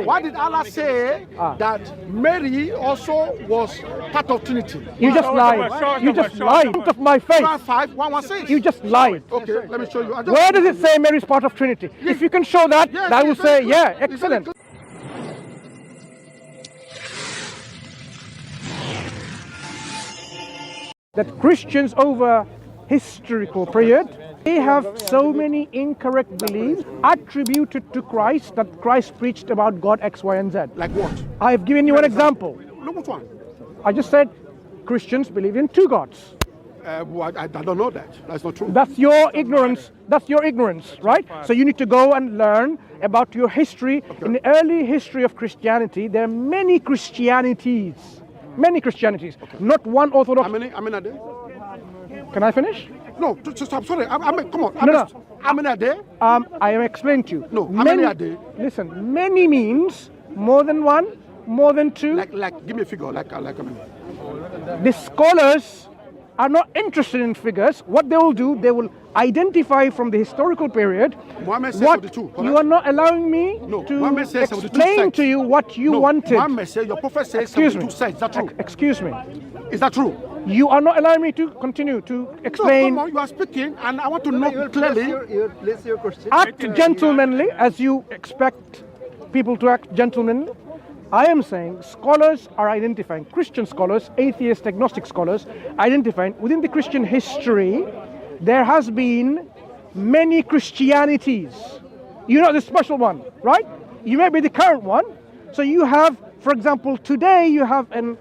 Why did Allah say that Mary also was part of Trinity? You just lied. You just lied in front of my face. Quran 5:116. You just lied. Okay, let me show you. Where does it say Mary is part of Trinity? If you can show that, I will say, yeah, excellent. That Christians over historical period, they have so many incorrect beliefs attributed to Christ that Christ preached about God X, Y, and Z. Like what? I have given you an example. Look, which one? I just said Christians believe in two gods. Well, I don't know that. That's not true. That's your ignorance. That's your ignorance, right? So you need to go and learn about your history. Okay. In the early history of Christianity, there are many Christianities. Many Christianities. Okay. Not one Orthodox. How many are there? Can I finish? No, I'm sorry. Come on. How many are there? I am explaining to you. No, how many are there? Listen, many means more than one, more than two. Like give me a figure. Like how many? The scholars are not interested in figures. What they will do, they will identify from the historical period what you are not allowing me to explain to you what you wanted. Muhammad said, your prophet says 72 sects. Is that true? Excuse me. Is that true? You are not allowing me to continue to explain. No, come on, you are speaking and I want to know clearly. Your question. Act gentlemanly as you expect people to act gentlemanly. I am saying scholars are identifying, Christian scholars, atheist, agnostic scholars, identifying within the Christian history, there has been many Christianities. You're not the special one, right? You may be the current one. So you have, for example, today you have an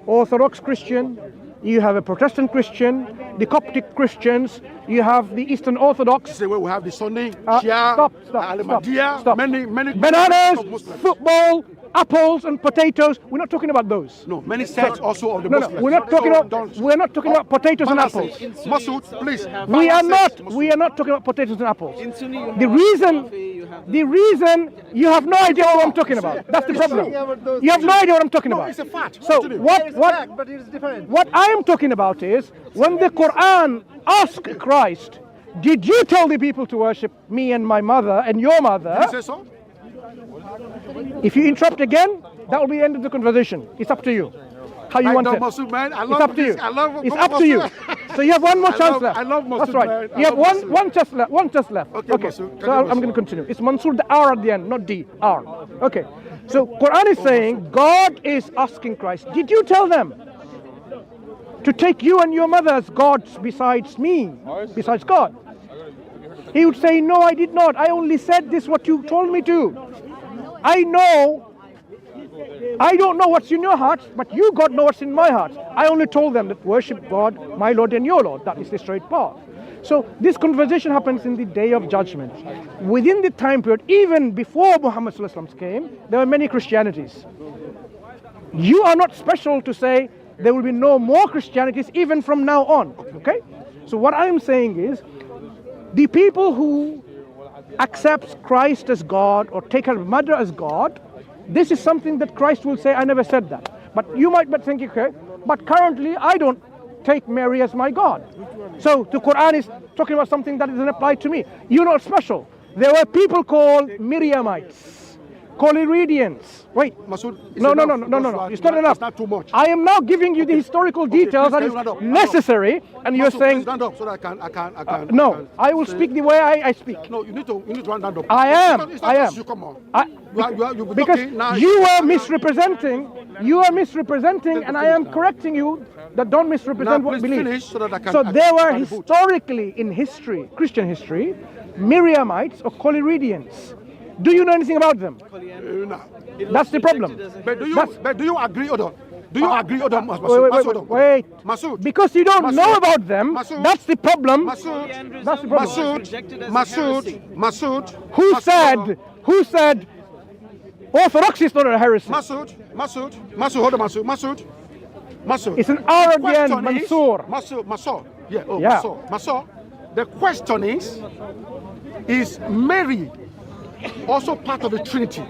Orthodox Christian, you have a Protestant Christian, the Coptic Christians, you have the Eastern Orthodox. Say we have the Sunni, Shia, stop. Many bananas, football, apples and potatoes. We're not talking about those. No, many sects also of the Muslims. No, we're not talking about potatoes and apples. Masood, please. We are not talking about potatoes and apples. The reason you have no idea what I'm talking about. That's the problem. You have no idea what I'm talking about. It's a fact. So what I am talking about is when the Quran asked Christ, did you tell the people to worship me and my mother and your mother? Did you say so? If you interrupt again, that will be the end of the conversation. It's up to you. How you want it. Masood, man. It's up to you. It's up to you. So you have one more chance left. I love Masood. That's right. Man. You have one chance left. One chance left. Okay. So I'm going to continue. It's Mansoor, the R at the end, not D. R. Okay. So Quran is saying God is asking Christ, did you tell them to take you and your mother as gods besides me, besides God? He would say, no, I did not. I only said this what you told me to. I don't know what's in your heart, but you, God, know what's in my heart. I only told them that worship God, my Lord and your Lord. That is the straight path. So this conversation happens in the day of judgment. Within the time period, even before Muhammad came, there were many Christianities. You are not special to say there will be no more Christianities even from now on. Okay? So what I am saying is, the people who accepts Christ as God or take her mother as God, this is something that Christ will say, I never said that. But you might be thinking, okay, but currently I don't take Mary as my God. So the Quran is talking about something that doesn't apply to me. You're not special. There were people called Miriamites, Collyridians. Wait, Masood, no. It's not enough. It's not too much. I am now giving you the historical details that is necessary, and you're saying. Stand up so that I can. No, I will speak the way I speak. No, you need to run down up. I am. You come on. Because you are misrepresenting. You are misrepresenting, and I am correcting you that don't misrepresent what believe. So there were historically in history, Christian history, Miriamites or Collyridians. Do you know anything about them? No. That's the problem. But do you agree, Odo? Do you agree, Odo? Wait. Masood. Because you don't know about them, Masood. that's the problem. Masood. That's the problem. Masood. Who said Orthodoxy is not a heresy? Masood. Hold on, Masood. It's an R at the end, Mansoor. Masood. Yeah. Yeah. Masood. The question is Mary also part of the Trinity?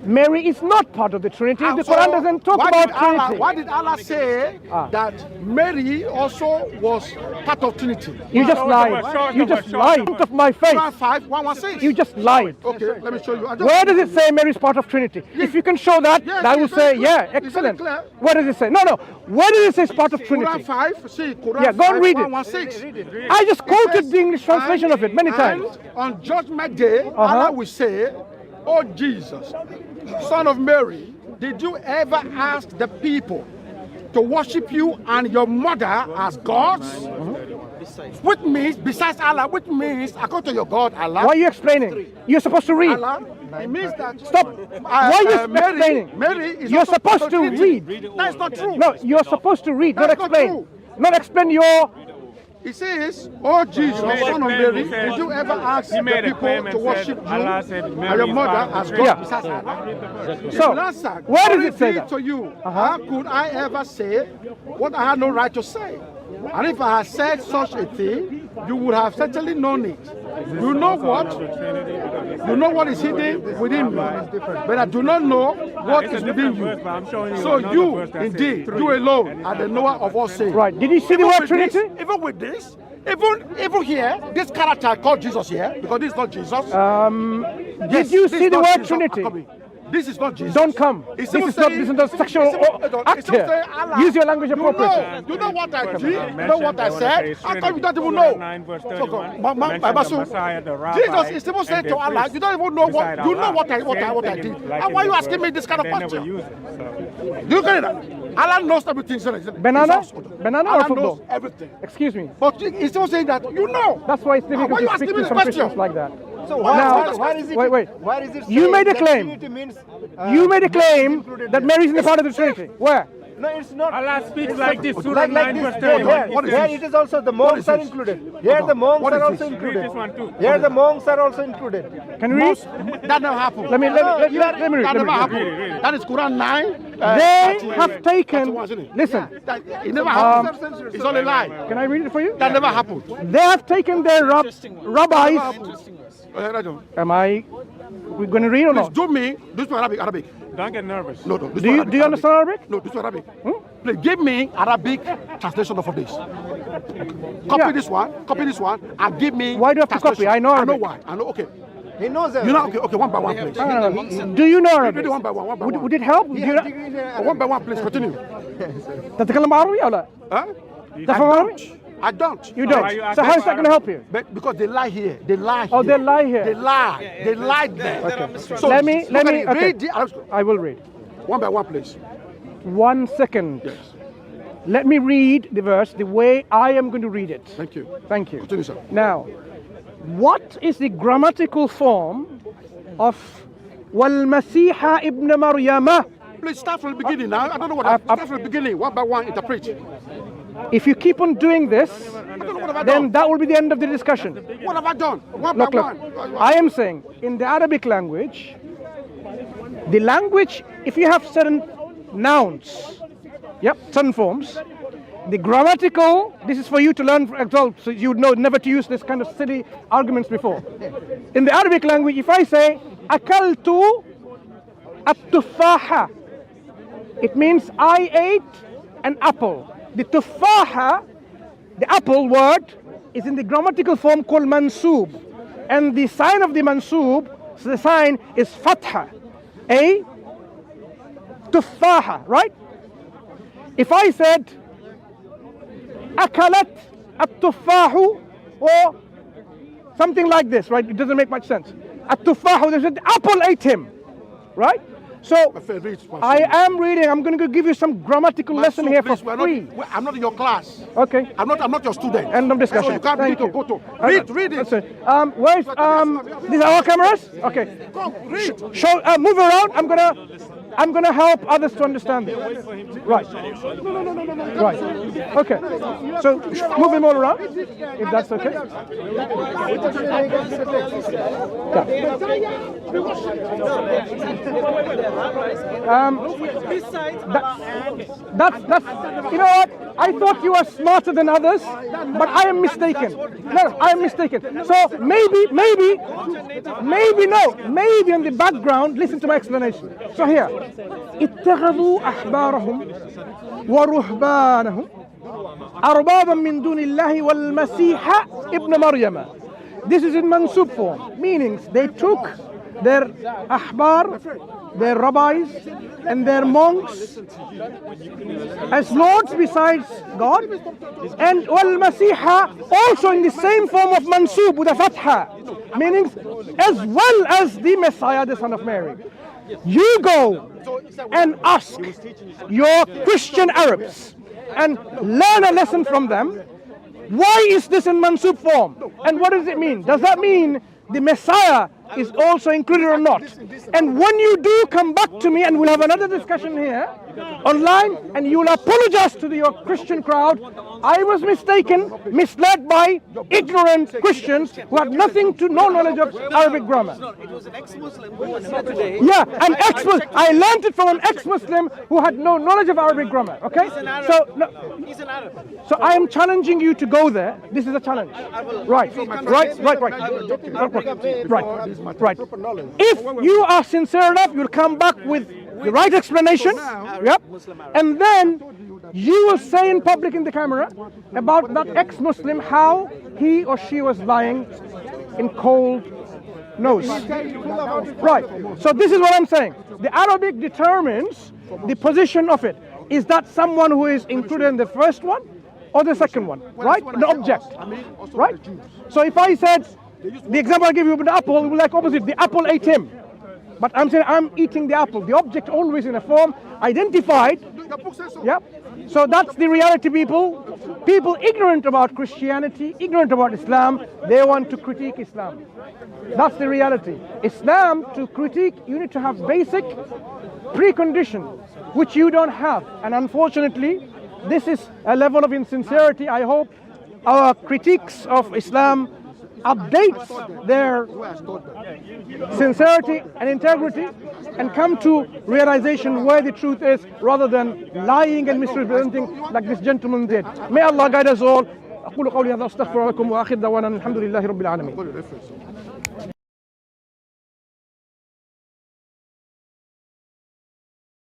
Mary is not part of the Trinity. The So Quran doesn't talk why about did Allah, Trinity. why did Allah say that Mary also was part of Trinity? You just lied. You just lied in front of my face. Quran 5:116. You just lied. Okay, let me show you. Where does it say Mary is part of Trinity? If you can show that, Yes, I will it's very say, yeah, clear. It's excellent. very clear. Where does it say? No. Where does it say it's part of Quran Trinity? 5, see, Quran Yeah, go and read it. 5:116. I just quoted says, the English translation of it many times. And on Judgment Day, Allah will say, "Oh Jesus, Son of Mary, did you ever ask the people to worship you and your mother as gods?" Which means, besides Allah, which means, according to your God, Allah. Why are you explaining? You're supposed to read. Allah, it means that. Stop. Why are you explaining? Mary is You're also supposed part to of Trinity. read. That's not true. No, you're supposed to read, not That's not explain. true. Not explain your... He says, "Oh Jesus, made a Son of claim, Mary, he said- did you ever ask he the made a people claim to and worship said, you Allah said and Mary your is mother part of as the God?" Yeah. Besides Allah? So, He answered, where does it say "Repeat that? to you, how could I ever say what I had no right to say? And if I had said such a thing, you would have certainly known it. You know what? You know what is hidden within me, but I do not know what is within you. So you, indeed, you alone are the knower of all things." Right. Did you see the Even word with Trinity? this, even with this, even here, this character called Jesus here, because this is not Jesus. Did you this see is the not word Jesus. Trinity? This is not Jesus. Don't come. It's This even is not saying- sexual it's even- act it's even here. saying Allah. Use your language appropriately. You know what I did? You know what I said? How come you don't even know? Jesus is even saying to Allah, you don't even know what you know what I did. And why are you asking me this kind of question? Do you get it? Allah knows everything. Banana? He's also- Banana or Allah football? knows everything. Excuse me. But he's still saying that you know. That's why it's difficult Why are you to speak asking me to this some question? Christians like that. So Now- why is it? Wait. Why is it? You saying made a that claim. Trinity means, You made a claim included that there? Mary is in the part of the Trinity. Where? No, it's not. Allah speaks like this, Surah Like 9 this. verse Here, 31. What is here this? it is also the monks are this? included. Here the monks What is are also this? included. Read this one too. Here the monks are also included. Can you read? That never happened. Let me read. That Let me never read. happened. That is Quran 9. They 31, have taken. 31, isn't it? Listen. That, it never happened. It's all a lie. Can I read it for you? That never happened. They have taken their rabbis. Am I? We're going to read or Please not? do me. This one Arabic. Don't get nervous. No. This Do one you Arabic, do you understand Arabic? No, this one Arabic. Please give me Arabic translation of this. Copy Yeah. this one. Copy this one. And give me. Why do you have to copy? translation. I know I know Arabic. why. I know. Okay. He knows You know. Okay. One by one, please. Do you know Read Arabic? it one by one. One by one. Would it help? Do you know- One by one, please. Continue. تتكلم عربي ولا لا؟ Huh? تفهم عربي؟ I don't. You are don't. you So asking how is for that going to help you? But because they lie here. They lie Oh, here. they lie here. They lie. They lied there. So Let me. look at it. Okay. Read the I will read. one by one, please. 1 second. Yes. Let me read the verse the way I am going to read it. Thank you. Thank you. Continue, sir. Now, what is the grammatical form of والمسيح ابن مريم? Please start from the beginning now. I don't know what start from the beginning. One by one, interpret. If you keep on doing this, I don't know what have I then done. that will be the end of the discussion. What have I done? One Look, by look. one. I am saying in the Arabic language, the language, if you have certain nouns, certain forms, the grammatical, this is for you to learn, for example, so you would know never to use this kind of silly arguments before. In the Arabic language, if I say, akaltu at-tufaha, it means I ate an apple. The tufaha, the apple word, is in the grammatical form called mansub. And the sign of the mansub, so the sign is fatha. A tufaha, right? If I said akalat at-tufahu or something like this, right? It doesn't make much sense. At-tufahu, they said the apple ate him, right? So I am reading. I'm going to give you some grammatical lesson here for free. I'm not in your class. Okay. I'm not your student. End of discussion. So you can't Thank read you. to go to. Read it. Listen, where's these are our cameras? Okay. Go, read. Show. Move around. I'm gonna help others to understand it. Right. Right. Okay. So move him all around, if that's okay. That's you know what? I thought you were smarter than others, but I am mistaken. No, I am mistaken. So maybe in the background, listen to my explanation. So here, اتخذوا أحبارهم ورهبانهم أربابا من دون الله والمسيح ابن مريم. This is in mansub form, meaning they took their ahbar, their rabbis, and their monks as lords besides God, and wal Masiha also in the same form of mansub with a fatha, meaning as well as the Messiah, the son of Mary. You go and ask your Christian Arabs and learn a lesson from them. Why is this in mansub form? And what does it mean? Does that mean the Messiah is also included or not? And when you do come back to me, and we'll have another discussion here online, and you will apologize to your Christian crowd, I was mistaken, misled by ignorant Christians who had no knowledge of Arabic grammar. It was an ex-Muslim who said today. Yeah, an ex-Muslim. I learned it from an ex-Muslim who had no knowledge of Arabic grammar. Okay? He's an Arab. So no, He's an Arab. so I am challenging you to go there. This is a challenge. Right. If you are sincere enough, you'll come back with the right explanation. Yep. And then you will say in public in the camera about that ex-Muslim how he or she was lying in cold nose. Right. So this is what I'm saying. The Arabic determines the position of it. Is that someone who is included in the first one or the second one? Right? The object. Right? So if I said, the example I give you with the apple, it will be like opposite. The apple ate him. But I'm saying I'm eating the apple. The object always in a form identified. Yeah. So that's the reality, people. People ignorant about Christianity, ignorant about Islam, they want to critique Islam. That's the reality. Islam, to critique, you need to have basic precondition, which you don't have. And unfortunately, this is a level of insincerity. I hope our critiques of Islam updates their sincerity and integrity and come to realization where the truth is, rather than lying and misrepresenting like this gentleman did. May Allah guide us all. أقول قولي هذا أستغفر لكم وآخر دعوانا الحمد لله رب العالمين.